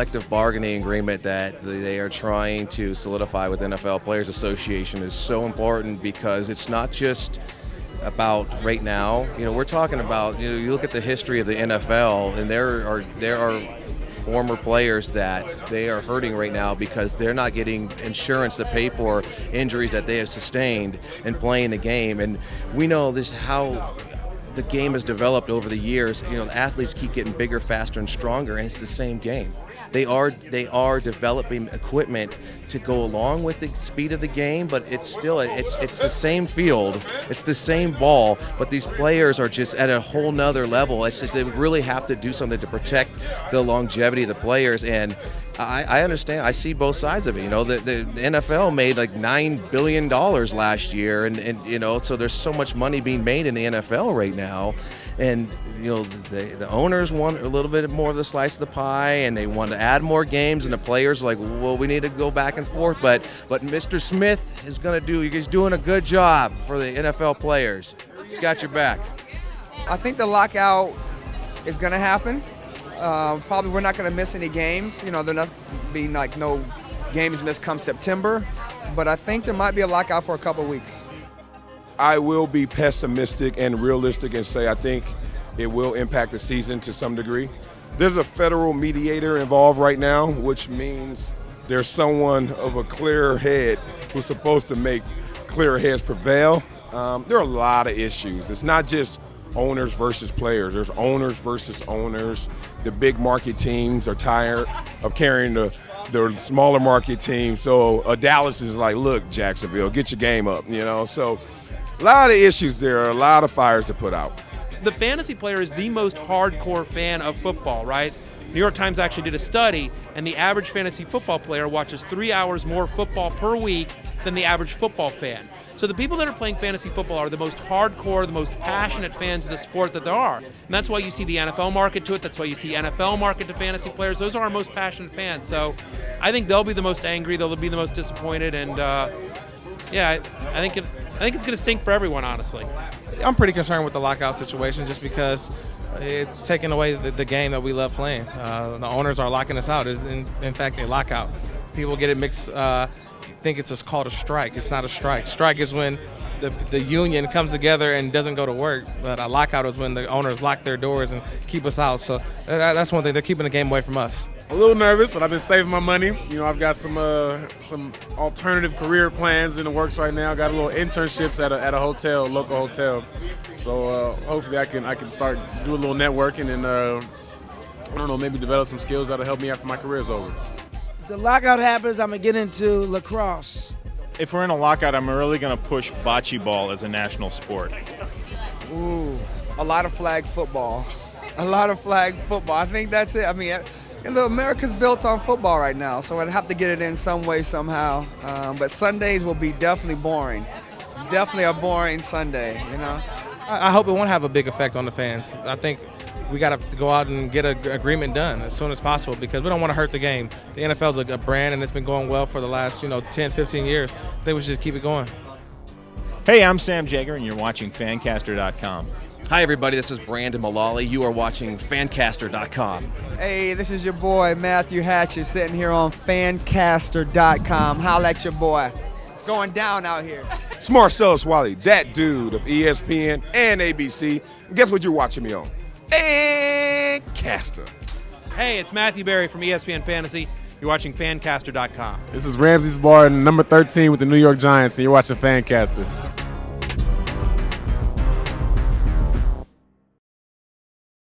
collective bargaining agreement that they are trying to solidify with NFL Players Association is so important because it's not just about right now. We're talking about, you look at the history of the NFL, and there are former players that they are hurting right now because they're not getting insurance to pay for injuries that they have sustained in playing the game. And we know this how the game has developed over the years. The athletes keep getting bigger, faster, and stronger, and it's the same game. They are developing equipment to go along with the speed of the game, but it's the same field, it's the same ball, but these players are just at a whole nother level. It's just they really have to do something to protect the longevity of the players, and I understand. I see both sides of it. The NFL made like $9 billion last year, and so there's so much money being made in the NFL right now. And the owners want a little bit more of the slice of the pie, and they want to add more games, and the players are like, well, we need to go back and forth. But Mr. Smith is he's doing a good job for the NFL players. He's got your back. I think the lockout is going to happen. Probably we're not going to miss any games. There'll not be no games missed come September. But I think there might be a lockout for a couple of weeks. I will be pessimistic and realistic and say I think it will impact the season to some degree. There's a federal mediator involved right now, which means there's someone of a clearer head who's supposed to make clearer heads prevail. There are a lot of issues. It's not just owners versus players. There's owners versus owners. The big market teams are tired of carrying the smaller market teams. So Dallas is like, look, Jacksonville, get your game up, So a lot of issues there, a lot of fires to put out. The fantasy player is the most hardcore fan of football, right? New York Times actually did a study, and the average fantasy football player watches 3 hours more football per week than the average football fan. So the people that are playing fantasy football are the most hardcore, the most passionate fans of the sport that there are. And that's why you see the NFL market to it. That's why you see NFL market to fantasy players. Those are our most passionate fans. So I think they'll be the most angry. They'll be the most disappointed. And I think it's going to stink for everyone, honestly. I'm pretty concerned with the lockout situation just because it's taking away the game that we love playing. The owners are locking us out. It's in fact a lockout. People get it mixed, think it's called a strike. It's not a strike. Strike is when the union comes together and doesn't go to work, but a lockout is when the owners lock their doors and keep us out. So that's one thing. They're keeping the game away from us. A little nervous, but I've been saving my money. I've got some alternative career plans in the works right now. Got a little internships at a hotel, local hotel. So hopefully I can start doing a little networking and maybe develop some skills that'll help me after my career's over. If the lockout happens, I'm gonna get into lacrosse. If we're in a lockout, I'm really gonna push bocce ball as a national sport. Ooh, a lot of flag football. I think that's it. I mean, America's built on football right now, so I'd have to get it in some way, somehow. But Sundays will be definitely boring. Definitely a boring Sunday, I hope it won't have a big effect on the fans. I think we got to go out and get an agreement done as soon as possible because we don't want to hurt the game. The NFL's a brand, and it's been going well for the last 10, 15 years. I think we should just keep it going. Hey, I'm Sam Jager, and you're watching FANCASTER.com. Hi, everybody. This is Brandon Mullally. You are watching FANCASTER.com. Hey, this is your boy, Matthew Hatchett, sitting here on FANCASTER.com. Holla at your boy. It's going down out here. It's Marcellus Wiley, that dude of ESPN and ABC. And guess what you're watching me on? FANCASTER. Hey, it's Matthew Berry from ESPN Fantasy. You're watching FANCASTER.com. This is Ramsey's Bar, number 13 with the New York Giants, and you're watching FANCASTER.